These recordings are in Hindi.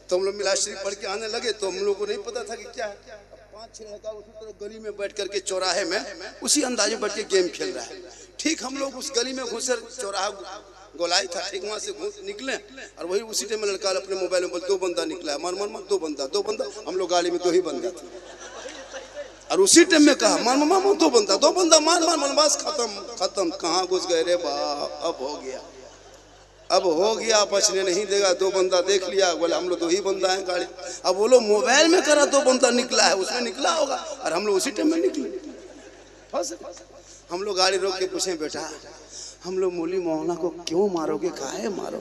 तो हम लोग मिलाद शरीफ पढ़ के आने लगे तो हम लोग को नहीं पता था कि क्या है। 5-6 लड़का उसी तरह गली में बैठ करके चौराहे में उसी अंदाज में बैठ के गेम खेल रहा है। ठीक हम लोग उस गली में घुसे, चौराहा गोलाई था, ठीक वहां से निकले और वही उसी टाइम में लड़का अपने मोबाइल में बोल 2 बंदा निकला है, मर 2 बंदा। हम लोग गाड़ी में 2 ही बंदा थे और उसी टाइम में कहा मार 2 बंदा मार बस खत्म। कहाँ घुस गए रे बाप, अब हो गया बचने नहीं देगा। 2 बंदा देख लिया, बोले हम लोग 2 ही बंदा हैं गाड़ी। अब वो लोग मोबाइल में करा 2 बंदा निकला है, उसमें निकला होगा और हम लोग उसी टाइम में निकले। हम लोग गाड़ी रोक के पूछे बेटा हम लोग मौली मौलाना को क्यों मारोगे, काहे मारो?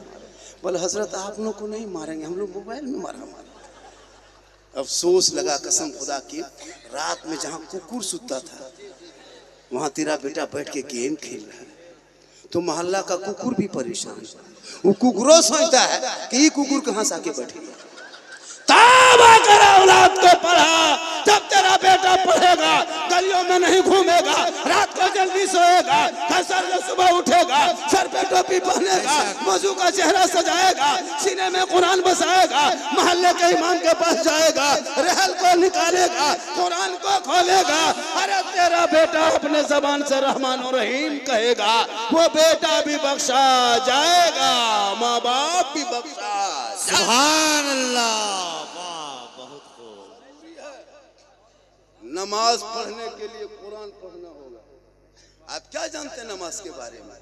बोले हजरत आप लोग को नहीं मारेंगे, हम लोग मोबाइल में मारा। अफसोस लगा कसम खुदा की, रात में जहाँ कुकुर सुतता था वहाँ तेरा बेटा बैठ के गेम खेल रहा है, तो मोहल्ला का कुकुर भी परेशान। वो कुकुरों सोचता है कि ये कुकुर कहाँ से आके बैठ गया। तौबा कर औलाद को पढ़ा, जब तेरा बेटा पढ़ेगा गलियों में नहीं घूमेगा, रात को जल्दी सोएगा, फजर सुबह उठेगा, सर पे टोपी पहनेगा, वजू का चेहरा सजाएगा, सीने में कुरान बसाएगा, मोहल्ले के इमाम के पास जाएगा, रहल को निकालेगा, कुरान को खोलेगा। अरे तेरा बेटा अपने जबान से रहमान और रहीम कहेगा, वो बेटा भी बख्शा जाएगा, माँ बाप भी बख्शा। सुभान अल्लाह, बहुत खूब। नमाज पढ़ने के लिए कुरान पढ़ना होगा। आप क्या जानते हैं नमाज के बारे में?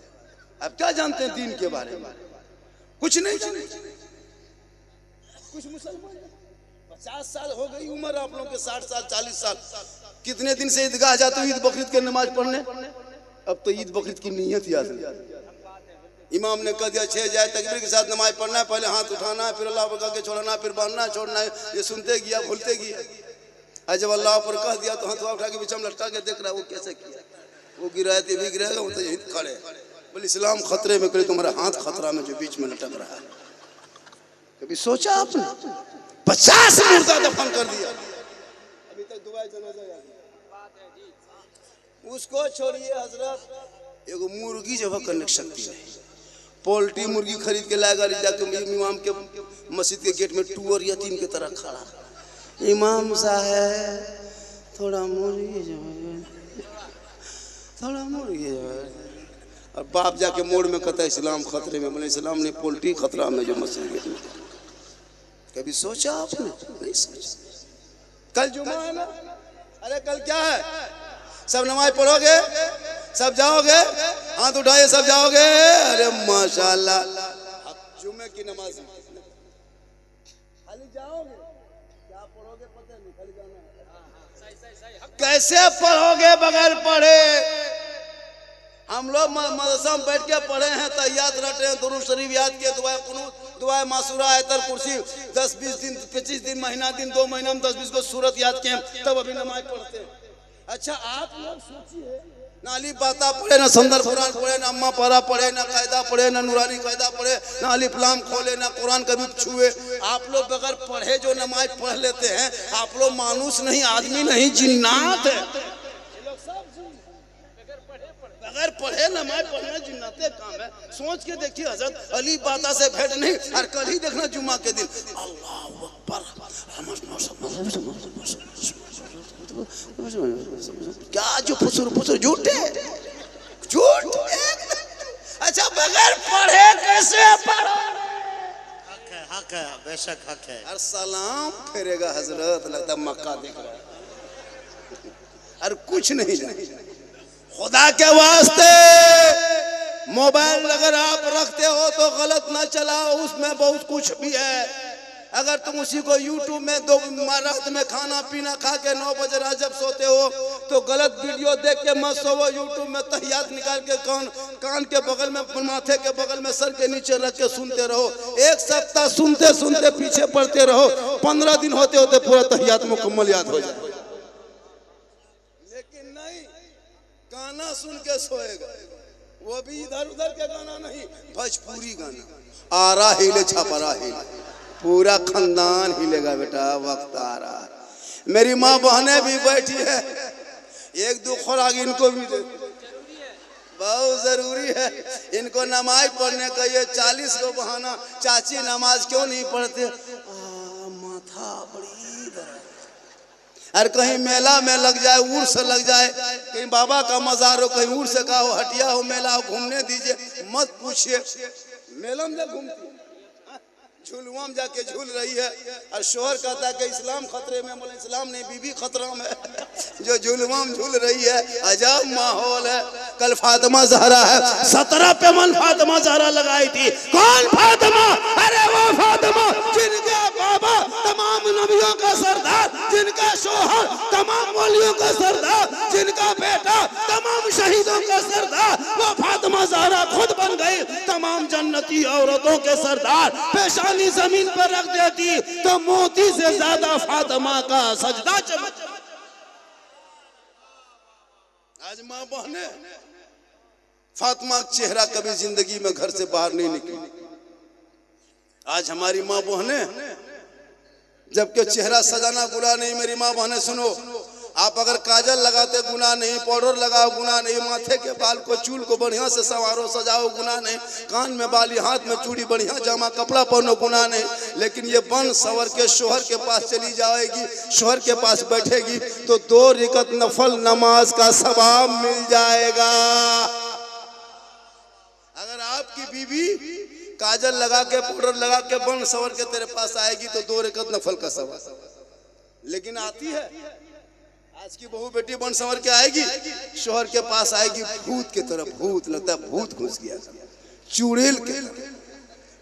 आप क्या जानते हैं दीन के बारे में? कुछ नहीं जानते। कुछ मुसलमान 50 साल हो गई उम्र आप लोगों के, 60 साल 40 साल, कितने दिन से ईदगाह जाते हो ईद बकरीद के नमाज पढ़ने? अब तो ईद बकरीद की नीयत याद नहीं। इमाम ने कह दिया 6 जाए तकबीर के साथ नमाज पढ़ना है, पहले हाथ उठाना है, फिर अल्लाह पर कह के छोड़ना, फिर बांधना छोड़ना है। ये सुनते गया भूलते गया। आज जब अल्लाह पर कह दिया तो हाथ उठा के बीच में लटका के देख रहा है वो कैसे किया, वो गिराए थे भी गिराएगा, वो तो यहीं खड़े। बोले इस्लाम खतरे में, करे तुम्हारा हाथ खतरा में जो बीच में लटक रहा है। कभी सोचा आपने? 50 मुर्दा दफन कर दिया, अभी तक दुआ जनाजा। उसको छोड़िए हजरत, एगो मुर्गी जब करने की शक्ति नहीं। पोल्ट्री मुर्गी खरीद के लाएगा, जाके इमाम के मस्जिद के गेट में टूअर यतीम की तरह खड़ा, इमाम साहब थोड़ा मुर्गी जो है। और बाप जाके मोड़ में कहता है इस्लाम खतरे में। बोले इस्लाम नहीं, पोल्ट्री खतरा में जो मस्जिद गेट में। कभी सोचा आपने? नहीं सोचा। कल जुमा है ना, अरे कल क्या है? सब नमाज पढ़ोगे, सब जाओगे, हाथ उठाइए सब जाओगे। अरे माशाल्लाह, जुमे की नमाज खाली जाओगे, क्या पढ़ोगे पता नहीं, खाली जाना है। कैसे पढ़ोगे बगैर पढ़े? हम लोग मदरसा में बैठ के पढ़े हैं, तहियात रटे हैं, दुरूद शरीफ याद किए, दुआ कुनूत, दुआ मासूरा, आयतल कुर्सी, 10-20 दिन 25 दिन महीना दिन 2 महीना में 10-20 को सूरत याद किए, तब अभी नमाज पढ़ते हैं। अच्छा आप लोग सोचिए, ना अली बाता पढ़े, ना संदर कुरान पढ़े, ना अम्मा पारा पढ़े, ना कायदा पढ़े, ना नूरानी कायदा पढ़े, ना अलिफ लाम खोले, ना कुरान कभी छुए। आप लोग बगैर पढ़े जो नमाज पढ़ लेते हैं, आप लोग मानुस नहीं, आदमी नहीं, जिन्नात है। बगैर पढ़े नमाज पढ़ना जिन्नाते काम है। सोच के देखिए हजरत, अली बाता से भेंट नहीं। और कल ही देखना जुम्मा के दिन अल्लाह अकबर, क्या जो फुसुर झूठे झूठ। अच्छा बगैर पढ़े कैसे पढ़ो? हक है, बेशक हक है। और सलाम फेरेगा हजरत, लगता मक्का देख रहा है। और कुछ नहीं जाने। खुदा के वास्ते मोबाइल अगर आप रखते हो तो गलत ना चलाओ, उसमें बहुत कुछ भी है। अगर तुम उसी को यूट्यूब में रात में खाना पीना खा के 9 बजे रात जब सोते हो तो गलत वीडियो देख के मत सोवो। यूट्यूब में तहियात निकाल के कान के बगल में, माथे के बगल में, सर के नीचे रख के सुनते रहो। 1 सप्ताह सुनते सुनते पीछे पड़ते रहो, 15 दिन होते होते पूरा तहियात मुकम्मल याद हो जाए। लेकिन नहीं, गाना सुन के सोएगा, वो भी इधर उधर के गाना नहीं, भोजपुरी गाना। आरा हिले छापरा हिले, पूरा खानदान हिलेगा बेटा, वक्त आ रहा है। मेरी माँ बहनें भी बैठी है, 1-2 खुराक इनको भी दे, बहुत जरूरी है। इनको नमाज पढ़ने का ये 40 को बहाना, चाची नमाज क्यों नहीं पढ़ते? माथा बड़ी दर्द। अरे कहीं मेला में लग जाए, उर्स लग जाए, कहीं बाबा का मजार हो, कहीं उर्स का हो, हटिया हो, मेला हो, घूमने दीजिए, मत पूछिए। मेला में घूमती झूलुआ में जाके झूल रही है और शोहर कहता है कि इस्लाम खतरे में। बोले इस्लाम नहीं, बीबी खतरा में जो झूलुआ में झूल रही है। अजब माहौल है। कल फातिमा ज़हरा है, 17 पे मन फातिमा ज़हरा लगाई थी। कौन फातिमा? अरे वो फातिमा जिनके बाबा तमाम नबियों का सरदार, जिनका शोहर तमाम वलियों का सरदार, जिनका बेटा तमाम शहीदों का सरदार, वो फातिमा ज़हरा खुद बन गई तमाम जन्नती औरतों के सरदार। पेशानी जमीन पर रख देती तो मोती से ज्यादा फातिमा का सजदा चमक। आज मां बहने फातिमा का चेहरा कभी जिंदगी में घर से बाहर नहीं निकली। आज हमारी मां बहने जबकि चेहरा सजाना गुनाह नहीं। मेरी मां बहने सुनो, आप अगर काजल लगाते गुनाह नहीं, पाउडर लगाओ गुनाह नहीं, माथे के बाल को चूल को बढ़िया से संवारो सजाओ गुनाह नहीं, कान में बाली हाथ में चूड़ी बढ़िया जामा कपड़ा पहनो गुनाह नहीं। लेकिन ये बन सवर के शोहर के पास चली जाएगी, शोहर के पास बैठेगी तो 2 रकात नफल नमाज का सवाब मिल जाएगा। अगर आपकी बीवी काजल लगा के पाउडर लगा के बन सवर के तेरे पास आएगी तो 2 रकात नफल का सवाब। लेकिन आती है आज की बहू बेटी बन संवर के आएगी, शोहर के पास आएगी भूत की तरफ। भूत लगता है भूत घुस गया, चुड़ैल के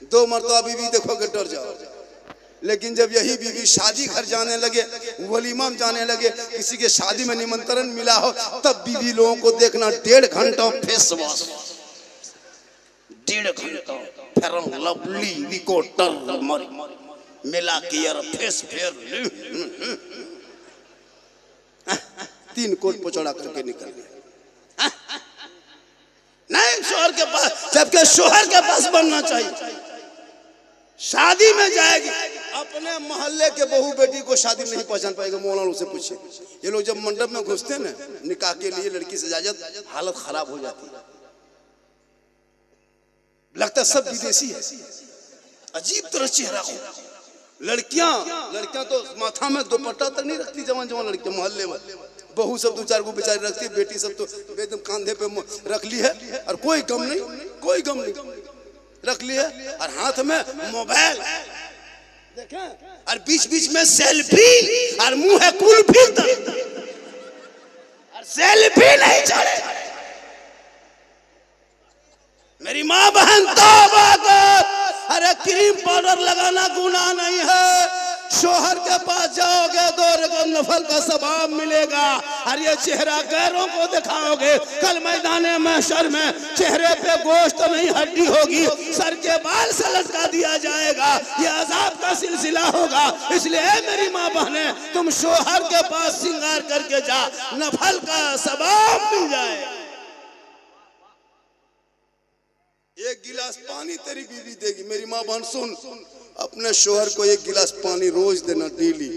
2 मरतबा बीवी देखोगे डर जाओ। लेकिन जब यही बीवी शादी घर जाने लगे, वलीमा में जाने लगे, किसी के शादी में निमंत्रण मिला हो, तब बीवी लोगों को देखना 1.5 घंटा फेस वॉश, 1.5 घंटा फेयर लवली विकोटर मिला के यार फेस फेयर 3 कोट पचौड़ा करके निकल गए। नहीं, शोहर के पास, जबकि शोहर के पास बनना चाहिए। शादी में जाएगी, अपने मोहल्ले के बहू बेटी को शादी नहीं पहचान पाएगा। मौलाना से पूछे, ये लोग जब मंडप में घुसते ना निकाह के लिए लड़की से इजाजत, हालत खराब हो जाती है। लगता सब विदेशी है, अजीब तरह चेहरा हो। लड़कियां तो माथा में दुपट्टा तक नहीं रखती। जवान जवान लड़कियां मोहल्ले में, बहू सब 2-4 को बेचारी रखती, बेटी सब तो एकदम कांधे पे रख ली है और कोई गम नहीं रख ली है। और हाथ में मोबाइल देखें और बीच बीच में सेल्फी और मुंह है कुल्फी और सेल्फी नहीं छोड़े। मेरी माँ बहन तौबा कर। अरे क्रीम पाउडर लगाना गुनाह नहीं है। शोहर के पास जाओगे 2 रकात नफल का सवाब मिलेगा। और ये चेहरा गैरों को दिखाओगे, कल मैदान महशर में चेहरे पे गोश्त नहीं हड्डी होगी, सर के बाल से लटका दिया जाएगा। ये अजाब का सिलसिला होगा। इसलिए मेरी माँ बहने, तुम शोहर के पास श्रृंगार करके जा, नफल का सवाब मिल जाए। 1 गिलास पानी तेरी बीवी देगी। मेरी माँ बहन सुन, अपने शोहर को 1 गिलास पानी रोज देना डेली।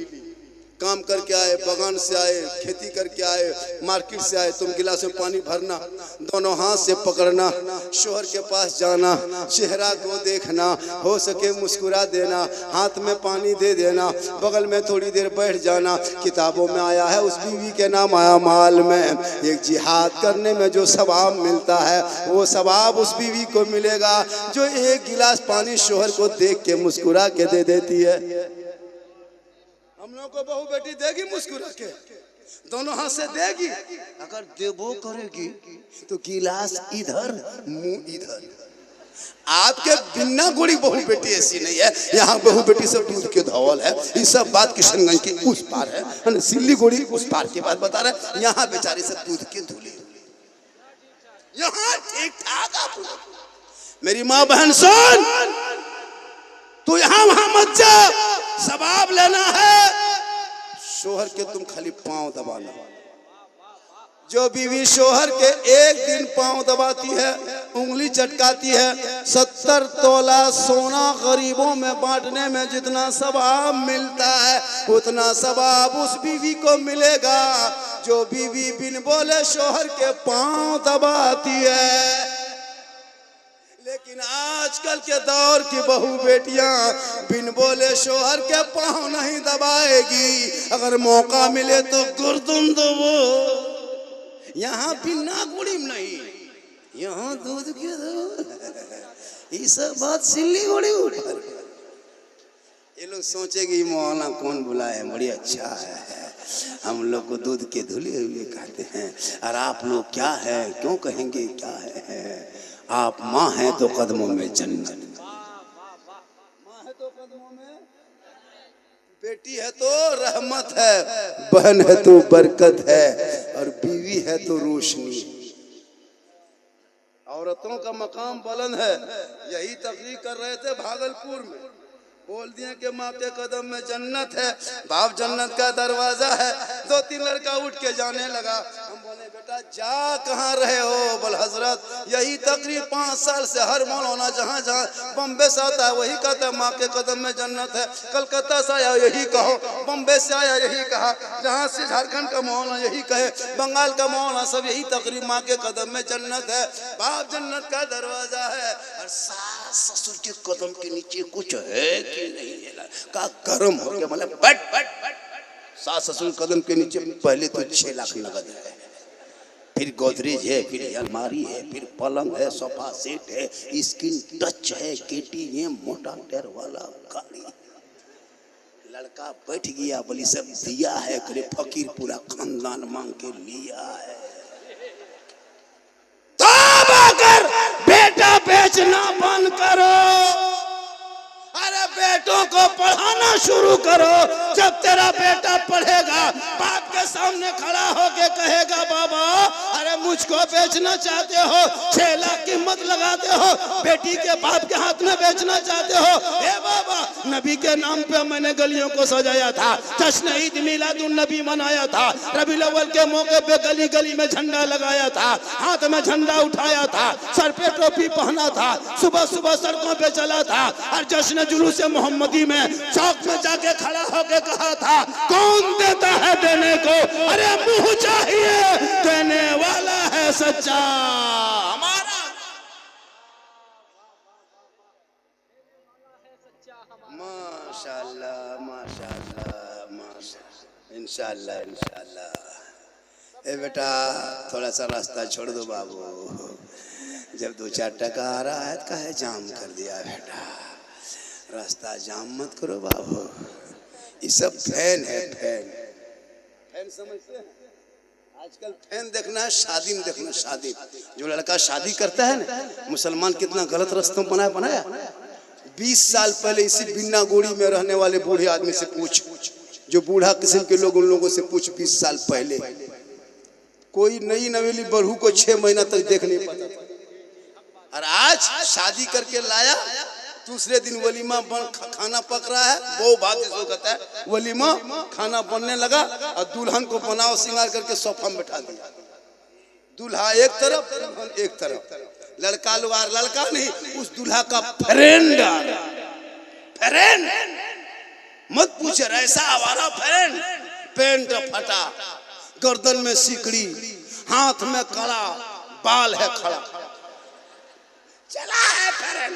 काम करके आए, बगान से आए, खेती करके आए, मार्केट से आए, तुम गिलास में पानी भरना, दोनों हाथ से पकड़ना, शोहर के पास जाना, चेहरा को देखना, हो सके मुस्कुरा देना, हाथ में पानी दे देना, बगल में थोड़ी देर बैठ जाना। किताबों में आया है उस बीवी के नाम आया माल में। एक जिहाद करने में जो सवाब मिलता है वो सवाब उस बीवी को मिलेगा जो 1 गिलास पानी शोहर को देख के मुस्कुरा के दे देती है। हम लोग को बहू बेटी देगी मुस्कुरा के, दोनों हाथ से देगी। अगर देवो करेगी तो गिलास इधर मुंह इधर। आपके बिना गोड़ी बहू बेटी ऐसी नहीं है। यहाँ बहू बेटी सब दूध के धौल है। ये सब बात किशनगंज की उस पार है, सिल्ली गोड़ी उस पार की बात बता रहे। यहाँ बेचारी सब दूध के धूली, यहाँ ठीक ठाक। मेरी माँ बहन सुन, तू यहाँ वहां मत जा, सवाब लेना है। शोहर के तुम खाली पांव दबाना। जो बीवी शोहर के एक दिन पांव दबाती है, उंगली चटकाती है, 70 तोला सोना गरीबों में बांटने में जितना सवाब मिलता है उतना सवाब उस बीवी को मिलेगा जो बीवी बिन बोले शोहर के पांव दबाती है। लेकिन आजकल आजकल के दौर की बहू बेटियां बिन बोले शोहर के पाँव नहीं दबाएगी, अगर मौका मिले तो गुर्दुम दबो। यहाँ बिना गुड़ी में नहीं, यहाँ दूध के दो। ये सब बात सिल्लीगुड़ी ऊपर। ये लोग सोचेंगे मौलाना कौन बुलाए, बड़ी अच्छा है, हम लोग को दूध के धुले हुए कहते हैं। और आप लोग क्या है, क्यों कहेंगे क्या है? आप माँ हैं तो कदमों में जन्नत, माँ है तो कदमों में, बेटी है तो रहमत है, बहन है तो बरकत है, और बीवी है तो रोशनी। औरतों का मकाम बुलंद है। यही तकरीर कर रहे थे भागलपुर में, बोल दिए कि माँ के कदम में जन्नत है, बाप जन्नत का दरवाजा है। 2-3 लड़का उठ के जाने लगा। हम बोले बेटा जा कहाँ रहे हो? बोल हजरत यही तकरीर 5 साल से हर मौलाना जहाँ जहाँ बम्बे से आता है वही कहता है माँ के कदम में जन्नत है। कलकत्ता से आया यही कहो, बम्बे से आया यही कहा, जहाँ से झारखंड का मौलाना यही कहे, बंगाल का मौलाना सब यही तकरीर, माँ के कदम में जन्नत है, बाप जन्नत का दरवाजा है। और सास ससुर के कदम के नीचे कुछ है कि नहीं है का गर्म हो गया। मतलब सास ससुर कदम के नीचे पहले तो 6 लाख नगद है, फिर गोदरेज है, फिर अलमारी है, फिर पलंग है, सोफा सेट है, स्किन टच है, KTM मोटा टायर वाला गाड़ी। लड़का बैठ गया, बोली सब दिया है, करे फकीर पूरा खानदान मांग के लिया है। तब अगर बेटा बेचना बंद करो, अरे बेटों को पढ़ाना शुरू करो। जब तेरा बेटा पढ़ेगा, बाप के सामने खड़ा होके कहेगा बाबा अरे मुझको बेचना चाहते हो, 6 लाख कीमत लगाते हो, बेटी के बाप के हाथ में बेचना चाहते हो। ए बाबा नबी के नाम पे मैंने गलियों को सजाया था, जश्न ईद मिलादुन नबी मनाया था, रबीउल अव्वल के मौके पे गली गली में झंडा लगाया था, हाथ में झंडा उठाया था, सर पे टोपी पहना था, सुबह सुबह सड़कों पे चला था, और जश्न जुलूस मोहम्मदी में चौक में जाके खड़ा होके कहा था कौन देता है देने को, अरे मुंह चाहिए, देने वाला है सच्चा हमारा। माशाअल्लाह माशाअल्लाह माशाअल्लाह, इंशाअल्लाह इंशाअल्लाह। ए बेटा थोड़ा सा रास्ता छोड़ दो बाबू, जब 2-4 टका आ रहा है काहे जाम कर दिया बेटा, रास्ता जाम मत करो बाबू। ये सब फैन है, फैन समझते हैं? आजकल फैन देखना है, शादी में देखना, शादी जो लड़का शादी करता है ना, मुसलमान कितना गलत रास्ता बनाया। 20 साल पहले इसी बिन्ना गोड़ी में रहने वाले बूढ़े आदमी से पूछ, जो बूढ़ा किस्म के लोग, उन लोगों से पूछ 20 साल पहले कोई नई नवेली बहू को 6 महीना तक देख नहीं पाता। और आज शादी करके लाया, दूसरे दिन वलीमा खाना पक रहा है, वो बात इसको कहता है वलीमा, खाना बनने लगा और दुल्हन को बनाओ श्रृंगार करके सोफा में बैठा दिया। दूल्हा एक तरफ, दुल्हन एक तरफ, लड़का लोग लड़का नहीं, उस दूल्हा का फ्रेंड मत पूछे, ऐसा आवारा फ्रेंड, पेंट फटा, गर्दन में सिकड़ी, हाथ में कड़ा, बाल है खड़ा, चला है फ्रेंड।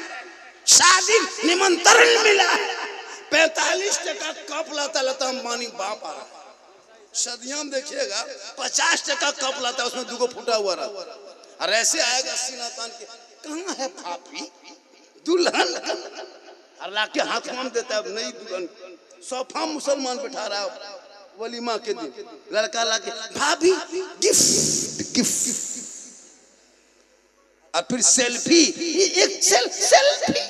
शादी निमंत्रण मिला, 45 टका कप लाता अंबानी बाप आ रहा। सदियां देखिएगा 50 टका कप लाता, उसमें 2 फूटा हुआ रहा, और ऐसे आएगा सीना तान के, कहाँ है भाभी दुल्हन, और लाके हाथ में देता है नई दुल्हन। सोफा मुसलमान बैठा रहा है वलीमा के दिन, लड़का लाके भाभी गिफ्ट गिफ्ट, और फिर सेल्फी, एक सेल्फी।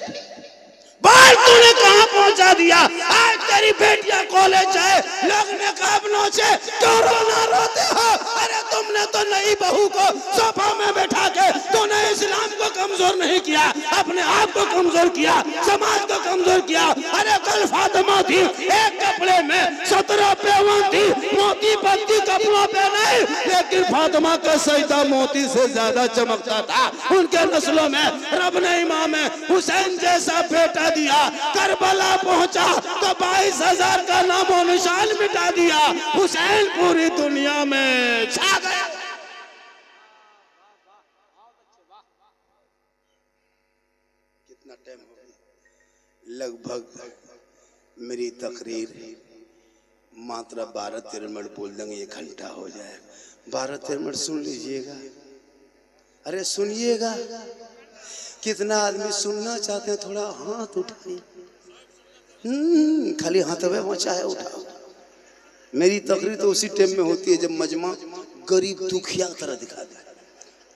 बाल तूने कहाँ पहुंचा दिया? आज तेरी बेटियां कॉलेज जाए, लोग नकाब नोचे, क्यों रोना रोते हो? अरे तुमने तो नई बहू को सोफा में बैठा के तूने इस्लाम को कमजोर नहीं किया, अपने आप को कमजोर किया, समाज को कमजोर किया। अरे कल फातिमा थी, एक कपड़े में 17 पेवन थी, मोती पत्ती कपड़ों पे नहीं, लेकिन फातिमा का सजदा मोती से ज्यादा चमकता था। उनके नस्लों में रब ने इमाम हुसैन जैसा बेटा दिया, करबला पहुंचा तो 22,000 का नामो निशान मिटा दिया, हुसैन पूरी दुनिया में छा गया। कितना टाइम लगभग मेरी तकरीर मात्र 12-13 मिनट बोल देंगे, 1 घंटा हो जाए। 12-13 मिनट सुन लीजिएगा। अरे सुनिएगा। कितना आदमी सुनना चाहते हैं? थोड़ा हाथ उठाइए। खाली हाथ में मचा है, उठाओ। मेरी तकरीर तो उसी टाइम में होती है जब मजमा गरीब दुखिया तरह दिखा दे।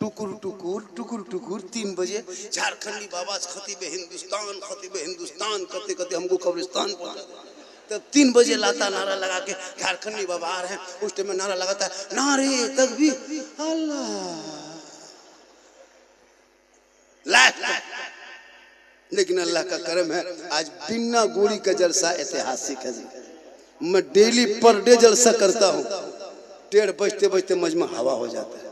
टुकुर टुकुर टुकुर टुकुर 3 बजे झारखंडी बाबा खतीब हिंदुस्तान करते करते हमको कब्रिस्तान पहुंचा दे। तब 3 बजे लाता नारा लगा के झारखंडी बाबा आ रहे हैं। उस टाइम में नारा लगाता है, नारे तकबीर अल्लाह। लेकिन अल्लाह का करम है, आज बिना गोली का जलसा ऐतिहासिक है। मैं डेली पर डे जलसा करता हूँ। 1:30 बजते बजते मजमा हवा हो जाता है।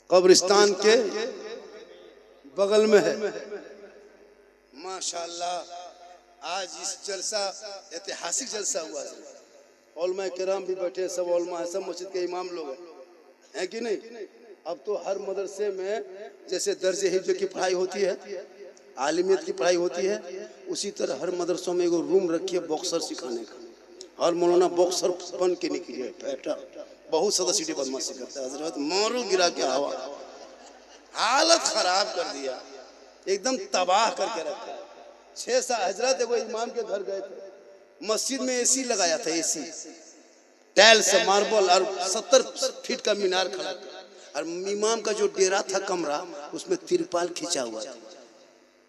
कब्रिस्तान के बगल में है। माशाल्लाह आज इस जलसा ऐतिहासिक जलसा हुआ है। उलमा किराम भी बैठे, सब उलमा है, सब मस्जिद के इमाम लोग हैं कि नहीं। अब तो हर मदरसे में जैसे दर्जे हिफ्ज़ की पढ़ाई होती है, आलिमियत की पढ़ाई होती है, उसी तरह हर मदरसों में एगो रूम रखी है बॉक्सर सिखाने का। और मौलाना बॉक्सर बन के निकली है। बहुत ज्यादा सीटी बदमाशी करता है हजरत, मारो गिरा के हवा, हालत खराब कर दिया, एकदम तबाह करके रखा। 6 हजरत एगो इमाम के घर गए थे, मस्जिद में एसी लगाया था, एसी टाइल से मार्बल और 70 फीट का मीनार खड़ा था। और इमाम का जो डेरा था कमरा, उसमें तिरपाल खींचा हुआ था,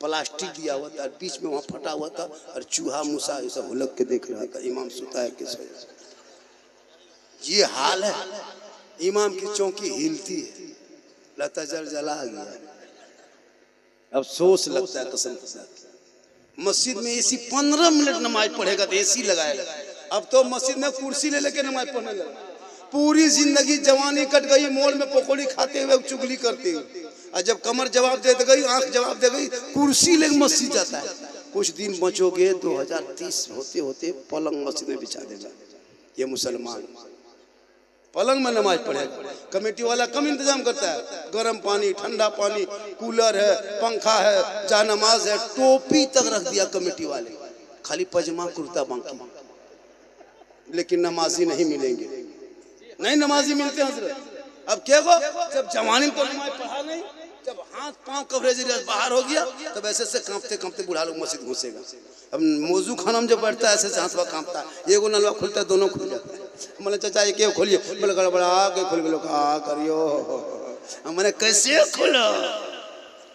प्लास्टिक दिया हुआ था, बीच में वहां फटा हुआ था, और चूहा मूसा ये सब हुलक के देख रहा था इमाम सुता है किस वजह से। ये हाल है। इमाम की चौकी हिलती है, लता जला गया। अफसोस लगता है कसम के साथ। मस्जिद में एसी 15 मिनट नमाज पढ़ेगा तो एसी लगाएगा। अब तो मस्जिद में कुर्सी ले लेके नमाज पढ़ने लगा। पूरी जिंदगी जवानी कट गई मोल में पकौड़ी खाते हुए, चुगली करते हुए, और जब कमर जवाब दे गई, आंख जवाब दे गई, कुर्सी लेके मस्जिद जाता है। कुछ दिन बचोगे 2030 होते होते पलंग मस्जिद में बिछा देगा। ये मुसलमान पलंग में नमाज पढ़ेगा। कमेटी वाला कम इंतजाम करता है, गर्म पानी, ठंडा पानी, कूलर है, पंखा है, जानमाज है, टोपी तक रख दिया कमेटी वाले। खाली पजमा कुर्ता बाकी, लेकिन नमाजी नहीं मिलेंगे। नहीं नमाजी मिलते हजरत। अब क्या गो, जब जवानी को नमाज पढ़ा नहीं, जब हाथ पांव कवरेज बाहर हो गया, तब ऐसे से कांपते कांपते बूढ़ा लोग मस्जिद घुसेगा। अब मौजू खाना में जब बैठता है ऐसे से हाथ कांपता है, एगो नलवा खुलता है, दोनों खुल जाता है। मैंने चाचा ये क्यों खोलिए? बोले गड़बड़ा के खुल गए। कहा करियो, मैंने कैसे खोलो?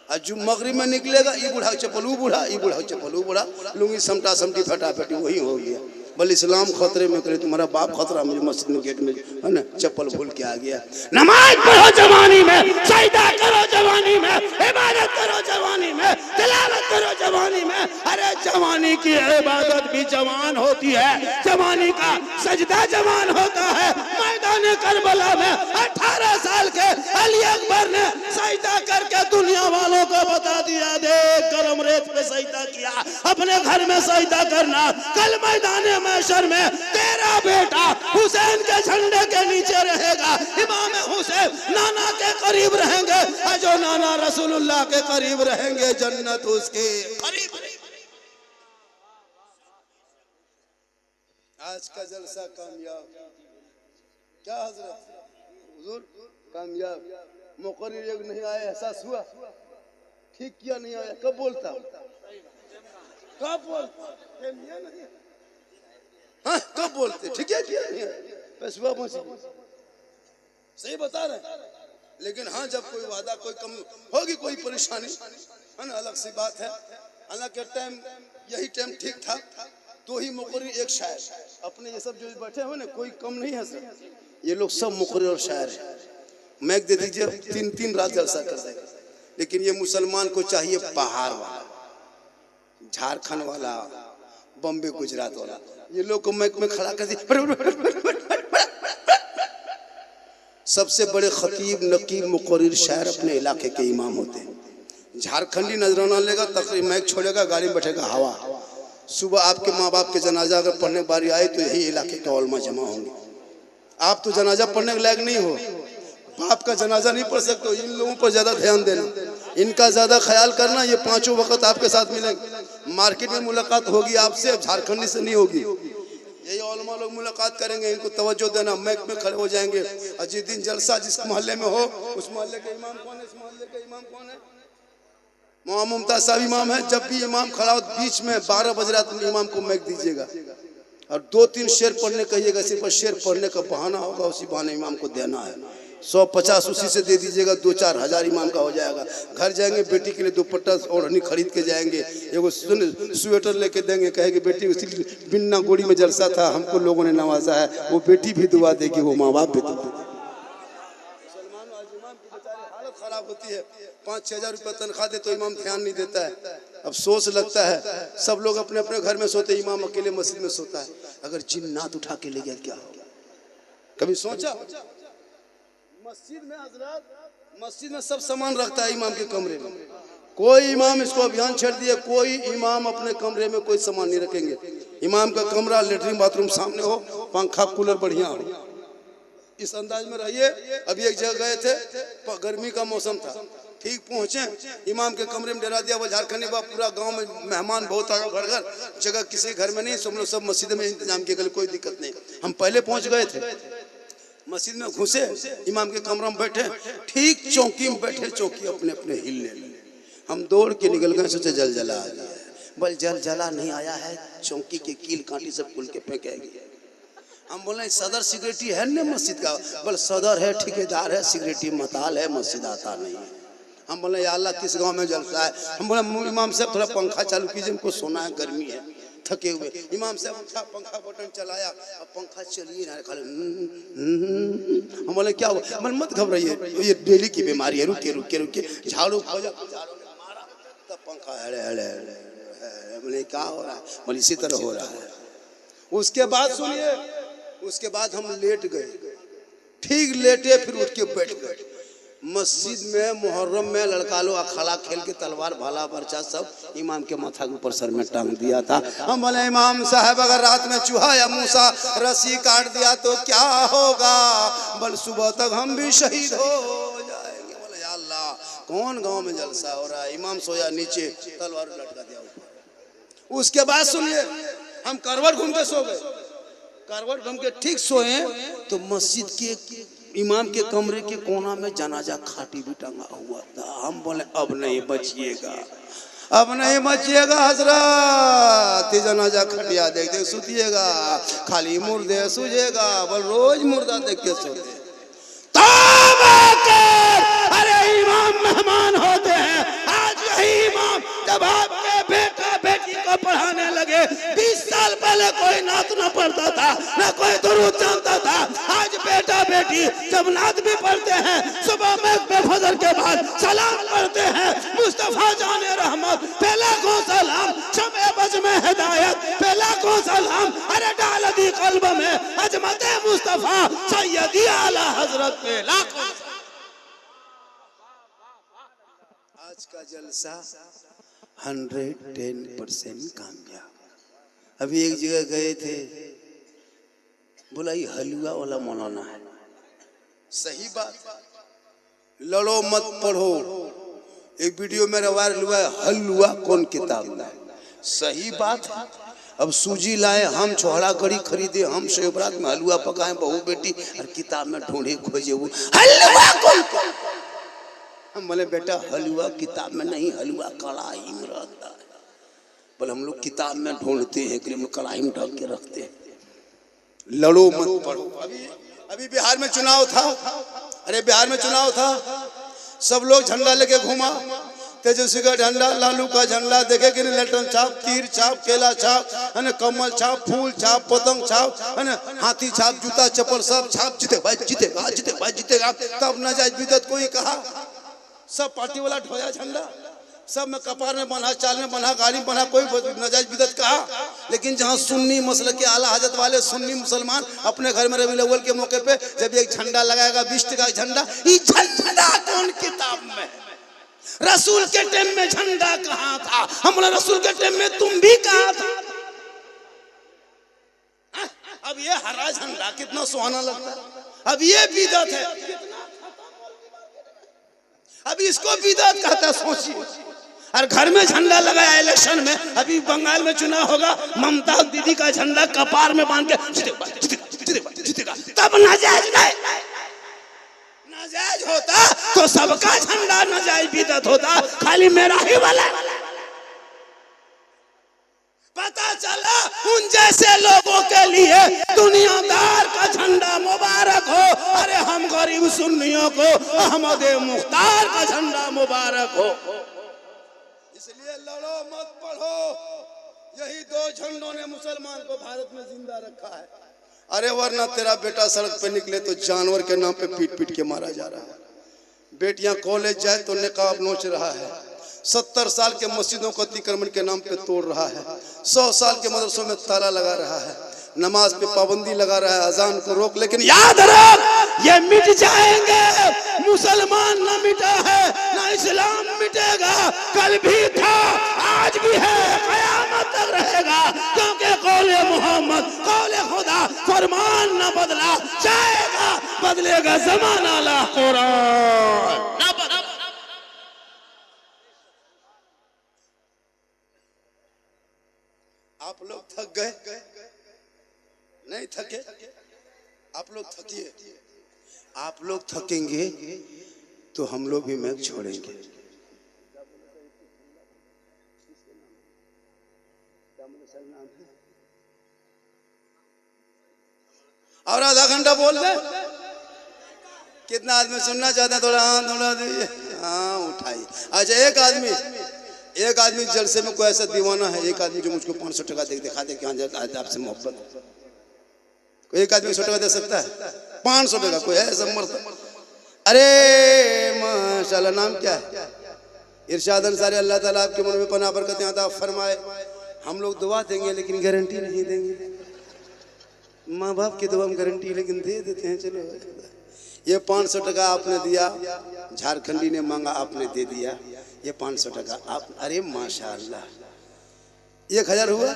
और जो मगरिब में निकलेगा, ये बूढ़ा चप्पल वो बूढ़ा, ये बूढ़ा चप्पल वो बूढ़ा, लुंगी समटा समटी फटाफटी वही हो गया। बल इस्लाम खतरे में करे, तुम्हारा बाप खतरा में, मस्जिद में गेट में है ना, चप्पल भूल के आ गया। नमाज पढ़ो जवानी में, सजदा करो जवानी में, इबादत करो जवानी में, तिलावत करो जवानी में। अरे जवानी की इबादत भी जवान होती है, जवानी का सजदा जवान होता है। मैदान करबला में 18 साल के अली अकबर ने सजदा करके दुनिया वालों को बता दिया, देख गरम रेत पे सजदा किया, अपने घर में सजदा करना। कल मैदान महशर में तेरा बेटा हुसैन के झंडे के नीचे रहेगा। इमाम हुसैन नाना के करीब रहेंगे, और जो नाना रसूलुल्लाह के करीब रहेंगे, जन्नत उसके करीब। आज का जलसा कामयाब क्या हजरत? हुजूर कामयाब। मुकर्रिर एक नहीं आया, एहसास हुआ? ठीक किया नहीं आया, कब बोलता? कब बोलता? हाँ कब बोलते? ठीक है किया नहीं है, सही बता रहे। लेकिन हाँ जब कोई वादा, कोई कम होगी, कोई परेशानी है ना, अलग सी बात है। हालांकि टाइम यही टाइम ठीक था, तो ही मुकर्रिर एक शायर। अपने ये सब जो बैठे हुए ना, कोई कम नहीं है सर, ये लोग सब मुकर्रिर और शायर है। मैक दे दीजिए, 3-3 रात जलसा कर देगा। लेकिन ये मुसलमान को चाहिए पहाड़ वाला, झारखंड वाला, बॉम्बे गुजरात वाला। ये लोग को मैक में खड़ा कर दी। सबसे बड़े खतीब, नकीब, मुकर्रिर, शायर अपने इलाके के इमाम होते हैं। झारखंडी नजराना लेगा, तकरीर मैक छोड़ेगा, गाड़ी में बैठेगा, हवा। सुबह आपके माँ बाप के जनाजा अगर पढ़ने बारी आए तो यही इलाके के उलमा जमा होंगे। आप तो जनाजा पढ़ने के लायक नहीं हो, बाप का जनाजा नहीं पढ़ सकते। इन लोगों पर ज्यादा ध्यान देना, इनका ज्यादा ख्याल करना, ये 5 वक्त आपके साथ मिलेंगे। मार्केट में मुलाकात होगी आपसे, अब झारखंडी से नहीं होगी। यही उलमा लोग मुलाकात करेंगे, इनको तवज्जो देना, मैक में खड़े हो जाएंगे। और जिस दिन जलसा जिस मोहल्ले में हो, उस मोहल्ले के इमाम कौन है, इस मोहल्ले के इमाम कौन है? मुमताज साहब इमाम है। जब भी इमाम खड़ा हो बीच में 12 बज रहा तुम इमाम को मैक दीजिएगा और 2-3 शेर पढ़ने कहिएगा, सिर्फ शेर पढ़ने का बहाना होगा, उसी बहाने इमाम को देना है। 150 उसी से दे दीजिएगा, 2-4 हजार इमाम का हो जाएगा। घर जाएंगे बेटी के लिए दुपट्टा ओढ़नी खरीद के जाएंगे, एगो स्वेटर लेके देंगे, कहेंगे बेटी उसी बिन्ना गोड़ी में जलसा था, हमको लोगों ने नवाजा है, वो बेटी भी दुआ देगी, वो माँ बाप भी दुआ देगी। हालत खराब होती है, 5-6 हजार रुपया तनख्वाह दे तो इमाम ध्यान नहीं देता है। अब सोच लगता है सब लोग अपने अपने घर में सोते, इमाम अकेले मस्जिद में सोता है। अगर जिन्नात उठा के ले गया क्या होगा? कभी सोचा? मस्जिद में हजरत, मस्जिद में सब सामान रखता है इमाम के कमरे में। कोई इमाम इसको अभियान छेड़ दिए, कोई इमाम अपने कमरे में कोई सामान नहीं रखेंगे। इमाम का कमरा लेटरिन बाथरूम सामने हो, पंखा कूलर बढ़िया हो, इस अंदाज में रहिए। अभी एक जगह गए थे, गर्मी का मौसम था, ठीक पहुंचे, इमाम के कमरे में डरा दिया। वो झारखंडी बाप, पूरा गांव में मेहमान बहुत आया, घर घर जगह किसी घर में नहीं, सब लोग सब मस्जिद में इंतजाम किए, कोई दिक्कत नहीं। हम पहले पहुंच गए थे, मस्जिद में घुसे, इमाम के कमरा में बैठे, ठीक चौकी में बैठे, चौकी अपने अपने हिलने लगी। हम दौड़ के निकल गए, सोचे जल जला आ गया। बल जल जला नहीं आया है, चौकी के कील कांटी सब खुल के फेंकेंगे। हम बोले सदर सिक्योरिटी है ना मस्जिद का? बल सदर है, ठेकेदार है, सिक्योरिटी मताल है, मस्जिद आता नहीं है। हम बोले या अल्लाह किस गांव में जलसा है? हम बोले इमाम साहब थोड़ा पंखा चालू कीजिए, हमको सोना है, गर्मी है, थके हुए। इमाम साहब उठा, पंखा बटन चलाया, अब पंखा चलिए ना, खाली हम बोले क्या हुआ? मन मत घबराइए, ये डेली की बीमारी है, रुके रुके रुके, झाड़ू खोजा, तब पंखा हड़े हड़े हड़े। बोले क्या हो रहा है? बोले इसी तरह हो रहा है। उसके बाद सुनिए, उसके बाद हम लेट गए, ठीक लेटे, फिर उठ के बैठ गए। मस्जिद में मुहर्रम में लड़का लोग अखाड़ा खेल के तलवार भाला बर्चा सब इमाम के माथा के ऊपर सर में टांग दिया था। हम बोले इमाम साहब अगर रात में चूहा या मूसा रस्सी काट दिया तो क्या होगा? बल सुबह तक हम भी शहीद हो जाएंगे। बोले या अल्लाह कौन गांव में जलसा हो रहा है? इमाम सोया नीचे, तलवार लटका दिया ऊपर। उसके बाद सुनिए, हम करवट घूम के सो गए। करवट घूम के ठीक सोए तो मस्जिद के इमाम के कमरे के कोना में जनाजा खाटी भी टंगा हुआ था। हम बोले अब नहीं बचिएगा, अब नहीं बचिएगा हजरत, जनाजा खटिया देख देख सुतिएगा, खाली मुर्दे सूझेगा। बोल रोज मुर्दा देख के सोते। अरे इमाम मेहमान होते हैं। आज यही इमाम जब आपके बेटा बेटी को पढ़ाने लगे, 20 साल पहले कोई नात न पढ़ता था, न कोई दुरूद जानता था। आज बेटा बेटी जब नात भी पढ़ते हैं, सुबह में बेफजर के बाद सलाम पढ़ते हैं, मुस्तफा जाने रहमत पहला को सलाम, शमे बज में हिदायत पहला को सलाम, अरे डाल दी कल्ब में अजमत मुस्तफा सैयदी आला हजरत पे लाखों। आज का जलसा 110% कामयाब। अभी एक जगह गए थे, बोला ये हलवा वाला मौलाना है। सही बात, लड़ो मत पढ़ो। एक वीडियो में वायरल हुआ है, हलवा कौन किताब है। सही बात है। अब सूजी लाए, हम छोहड़ा कड़ी खरीदे, हम शिवरात में हलवा पकाए, बहू बेटी, और किताब में ढूंढे खोजे वो हलवा कौन। हम बोले बेटा हलवा किताब में नहीं, हलवा कढ़ाई में रहता है। बोले हम लोग किताब में ढूंढते हैं कि हम लोग कढ़ाई में ढक के रखते हैं। लड़ो मत पढ़ो। अभी बिहार में चुनाव था, अरे बिहार में चुनाव था, सब लोग झंडा लेके घूमा, तेजस्वी का झंडा, लालू का झंडा, देखे कि ललटन छाप, तीर छाप, केला छाप, है ना, कमल छाप, फूल छाप, पतंग छाप, है ना, हाथी छाप, जूता चप्पल सब छाप। जीते भाई जीतेगा, जीते भाई जीतेगा। तब नाजायज बिदअत कोई कहा, सब पार्टी वाला ढोया झंडा, सब में कपार में बना, चाल में बना, गाड़ी में बना, कोई नाजायज बिदअत कहा। लेकिन जहाँ सुन्नी मसल के आला हजरत वाले सुन्नी मुसलमान अपने घर में रबीउल अव्वल के मौके पे जब एक झंडा लगाएगा, 20 टका झंडा, ये झंडा कौन किताब में? रसूल के टाइम में झंडा कहाँ था? हम बोले रसूल के टाइम में तुम भी कहाँ था? अब ये हरा झंडा कितना सुहाना लगता है। अब ये बिदअत है, अब इसको बिदअत कहता है। सोचिए और घर में झंडा लगाया इलेक्शन में। अभी बंगाल में चुनाव होगा, ममता दीदी का झंडा कपार में बांध के जीतेगा। तब नाजायज नहीं, नाजायज होता तो सबका झंडा नाजायज बिदअत होता, खाली मेरा ही वाला। पता चला उन जैसे लोगों के लिए दुनियादार का झंडा मुबारक हो, अरे हम गरीब सुन्नियों को अहमद मुख्तार का झंडा मुबारक हो। इसलिए लड़ो मत पढ़ो, यही दो झंडों ने मुसलमान को भारत में जिंदा रखा है। अरे वरना तेरा बेटा सड़क पे निकले तो जानवर के नाम पे पीट पीट के मारा जा रहा है। बेटियां कॉलेज जाए तो निकाब नोच रहा है। 70 साल के मस्जिदों को अतिक्रमण के नाम पे तोड़ रहा है। 100 साल के मदरसों में ताला लगा रहा है। नमाज पे पाबंदी लगा रहा है, अजान को रोक। लेकिन याद रख, ये मिट जाएंगे। मुसलमान न मिटा है, न इस्लाम मिटेगा। कल भी था, आज भी है, कयामत तक रहेगा। क्योंकि कौले मोहम्मद, कौले खुदा, फरमान न बदला जाएगा, बदलेगा जमाना ला कुरान। आप लोग थक गए? नहीं थके? आप लोग थकिए। आप लोग थकेंगे तो हम लोग भी मैच छोड़ेंगे। और आधा घंटा बोल दे। कितना आदमी सुनना चाहते हैं? थोड़ा हाँ, थोड़ा दीजिए, हाँ उठाइए। अच्छा, एक आदमी जलसे में कोई ऐसा दीवाना है, एक आदमी जो मुझको 500 टका दिखा दे कि हाँ आपसे मोहब्बत। कोई एक आदमी 100 टका दे सकता है? 500 टका कोई है ऐसा मर्द? अरे माशाल्लाह, नाम क्या है? इरशाद अंसारी, अल्लाह ताला आपके मन में पनाह बरकत अता फरमाए। हम लोग दुआ देंगे लेकिन गारंटी नहीं देंगे। माँ बाप की दुआ हम गारंटी लेकिन दे देते हैं। चलो, ये 500 टका आपने दिया, झारखंडी ने मांगा, आपने दे दिया। ये 500 टका आप, अरे माशाल्लाह, 1000 हुआ।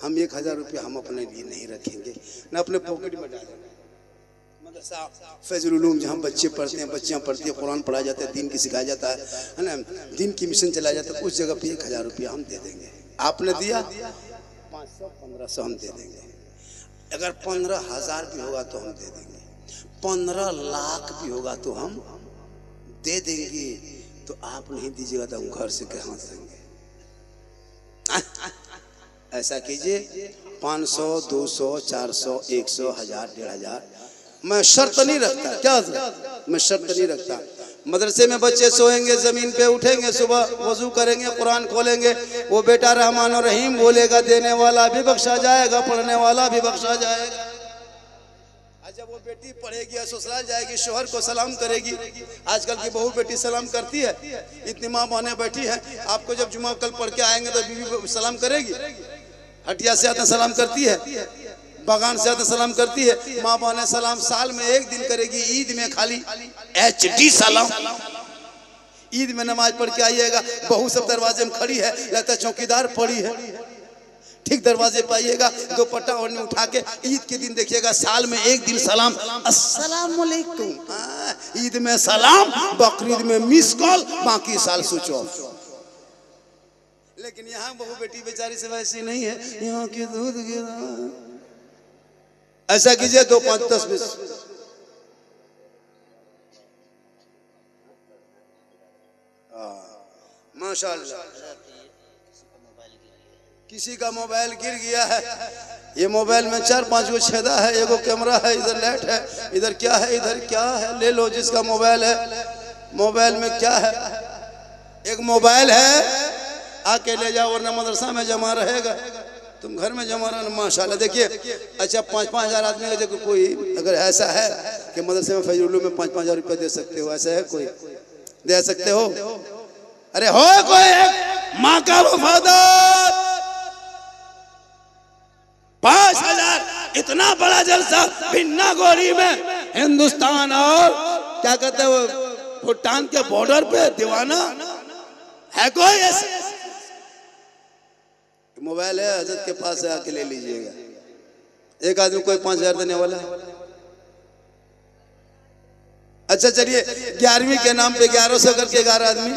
हम 1000 रुपया हम अपने लिए नहीं रखेंगे, न अपने पॉकेट में डालेंगे। मदरसा फैजुल उलूम जहाँ बच्चे पढ़ते हैं, बच्चियाँ पढ़ती हैं, कुरान पढ़ाया जाता है, दीन की सिखाया जाता है ना, दीन की मिशन चलाया जाता है, उस जगह पे 1000 रुपया हम दे देंगे। आपने दिया 500, 1500 हम दे देंगे। अगर 15,000 भी होगा तो हम दे देंगे। 15 लाख भी होगा तो हम दे देंगे। तो आप नहीं दीजिएगा तो हम घर से कहाँ देंगे? ऐसा कीजिए, 500, 200, 400, 100, 1000, 1500। मैं शर्त नहीं रखता। क्या मैं शर्त नहीं रखता? मदरसे में बच्चे सोएंगे, जमीन पे उठेंगे, सुबह वजू करेंगे, कुरान खोलेंगे, वो बेटा रहमान और रहीम बोलेगा, देने वाला भी बख्शा जाएगा, पढ़ने वाला भी बख्शा जाएगा। जब वो बेटी पढ़ेगी, ससुराल जाएगी, शोहर को सलाम करेगी। आजकल की बहू बेटी सलाम करती है। इतनी माँ बहने बैठी है, आपको जब जुमा कल पढ़ के आएंगे तो बीवी सलाम करेगी। हटिया से आते सलाम करती है, बगान से आते सलाम करती है। माँ बहने सलाम साल में एक दिन करेगी, ईद में खाली HD सलाम। ईद में नमाज पढ़ के आइएगा, बहू सब दरवाजे में खड़ी है, लगता है चौकीदार पड़ी है। ठीक दरवाजे पे आइएगा, दुपट्टा ओढ़ने उठा के। ईद के दिन देखिएगा, साल में एक दिन सलाम, अस्सलाम वालेकुम। ईद में सलाम, बकरीद में मिस कॉल, बाकी साल स्विच ऑफ। लेकिन यहाँ बहू बेटी बेचारी से वैसी नहीं है। यहाँ के दूध गिरा। ऐसा कीजिए, 2, 5, 10, 20। माशाल्लाह, किसी का मोबाइल गिर गया है। ये मोबाइल में 4-5 गो छेदा है, एगो कैमरा है, इधर लाइट है, इधर क्या है, इधर क्या है। ले लो जिसका मोबाइल है। मोबाइल में क्या है? एक मोबाइल है, आके ले जाओ, वरना मदरसा में जमा रहेगा। तुम घर में जमा रहना। माशाल्लाह, देखिए। अच्छा, 5-5 हजार आदमी का देखो, कोई अगर ऐसा है कि मदरसे में फैजुल उलूम में 5-5 हजार रुपया दे सकते हो, ऐसा है कोई? दे सकते हो? अरे हो कोई माँ का वफादार 5000, इतना बड़ा जलसा भिन्ना गोरी में, हिंदुस्तान और क्या कहते हैं वो भूटान के बॉर्डर पे। दीवाना है कोई ऐसा? मोबाइल है, हजरत के पास है, आके ले लीजिएगा। एक आदमी कोई 5000 देने वाला है? अच्छा चलिए, 11वीं के नाम पे 1100 करके 11 आदमी